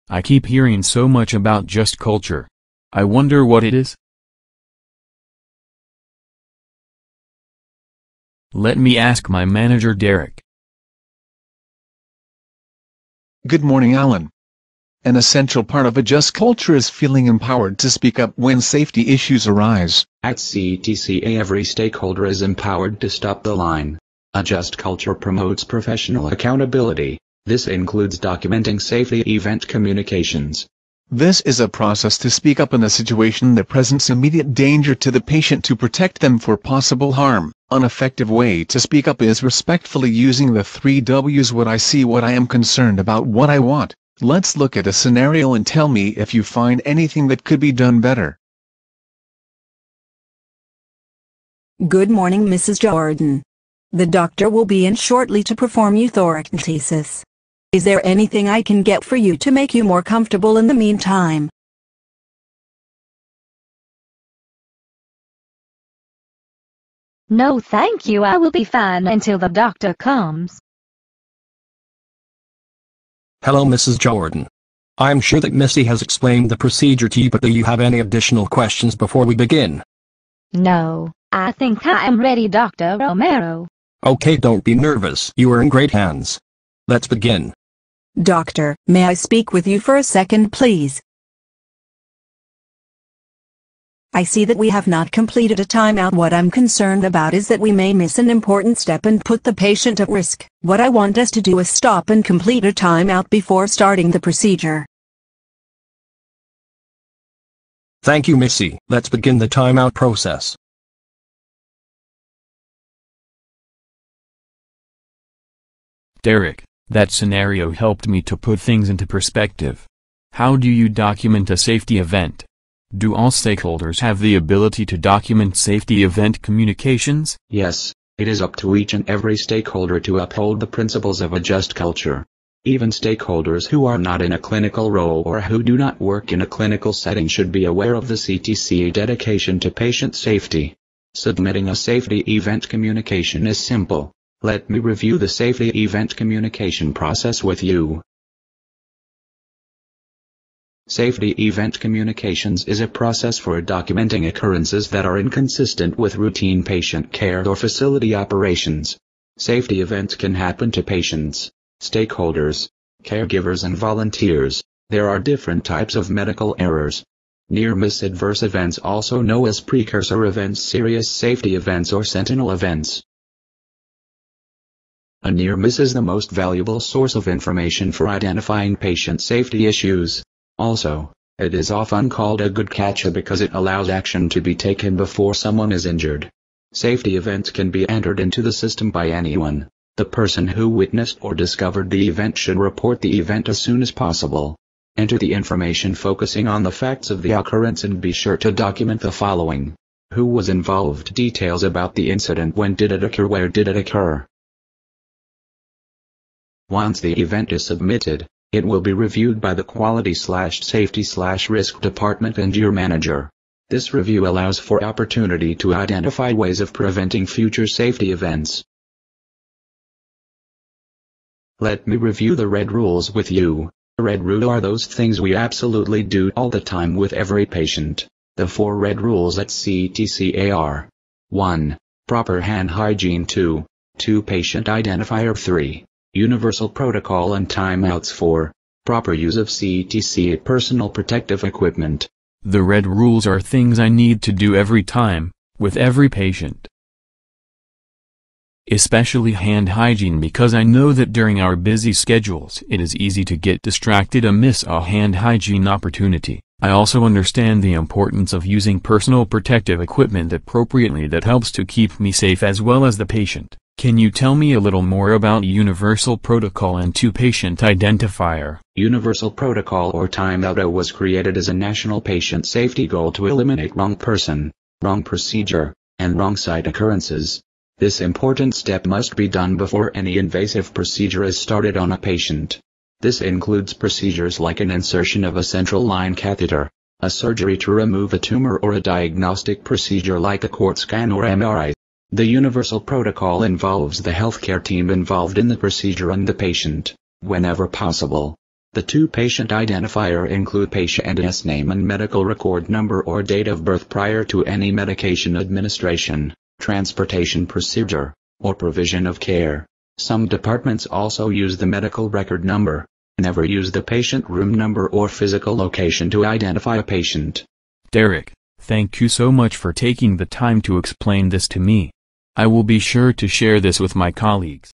I keep hearing so much about Just Culture. I wonder what it is? Let me ask my manager Derek. Good morning, Alan. An essential part of a just culture is feeling empowered to speak up when safety issues arise. At CTCA, every stakeholder is empowered to stop the line. A just culture promotes professional accountability. This includes documenting safety event communications. This is a process to speak up in a situation that presents immediate danger to the patient to protect them for possible harm. An effective way to speak up is respectfully using the 3 W's: what I see, what I am concerned about, what I want. Let's look at a scenario and tell me if you find anything that could be done better. Good morning, Mrs. Jordan. The doctor will be in shortly to perform euthoracentesis. Is there anything I can get for you to make you more comfortable in the meantime? No, thank you. I will be fine until the doctor comes. Hello, Mrs. Jordan. I'm sure that Missy has explained the procedure to you, but do you have any additional questions before we begin? No, I think I am ready, Dr. Romero. Okay, don't be nervous. You are in great hands. Let's begin. Doctor, may I speak with you for a second, please? I see that we have not completed a timeout. What I'm concerned about is that we may miss an important step and put the patient at risk. What I want us to do is stop and complete a timeout before starting the procedure. Thank you, Missy. Let's begin the timeout process. Derek, that scenario helped me to put things into perspective. How do you document a safety event? Do all stakeholders have the ability to document safety event communications? Yes, it is up to each and every stakeholder to uphold the principles of a just culture. Even stakeholders who are not in a clinical role or who do not work in a clinical setting should be aware of the CTCA dedication to patient safety. Submitting a safety event communication is simple. Let me review the safety event communication process with you. Safety event communications is a process for documenting occurrences that are inconsistent with routine patient care or facility operations. Safety events can happen to patients, stakeholders, caregivers and volunteers. There are different types of medical errors. Near-miss adverse events, also known as precursor events, serious safety events or sentinel events. A near-miss is the most valuable source of information for identifying patient safety issues. Also, it is often called a good catch because it allows action to be taken before someone is injured. Safety events can be entered into the system by anyone. The person who witnessed or discovered the event should report the event as soon as possible. Enter the information focusing on the facts of the occurrence and be sure to document the following: who was involved, details about the incident, when did it occur, where did it occur. Once the event is submitted, it will be reviewed by the Quality/Safety/Risk Department and your manager. This review allows for opportunity to identify ways of preventing future safety events. Let me review the red rules with you. Red rules are those things we absolutely do all the time with every patient. The 4 red rules at CTCA are: 1. Proper hand hygiene. 2. Patient identifier. 3. Universal protocol and timeouts. 4. Proper use of CTCA personal protective equipment. The red rules are things I need to do every time, with every patient. Especially hand hygiene, because I know that during our busy schedules it is easy to get distracted and miss a hand hygiene opportunity. I also understand the importance of using personal protective equipment appropriately that helps to keep me safe as well as the patient. Can you tell me a little more about Universal Protocol and 2 Patient Identifier? Universal Protocol or timeout was created as a national patient safety goal to eliminate wrong person, wrong procedure, and wrong site occurrences. This important step must be done before any invasive procedure is started on a patient. This includes procedures like an insertion of a central line catheter, a surgery to remove a tumor, or a diagnostic procedure like a CT scan or MRI. The Universal Protocol involves the healthcare team involved in the procedure and the patient, whenever possible. The two patient identifier include patient's name and medical record number or date of birth prior to any medication administration, transportation procedure, or provision of care. Some departments also use the medical record number. Never use the patient room number or physical location to identify a patient. Derek, thank you so much for taking the time to explain this to me. I will be sure to share this with my colleagues.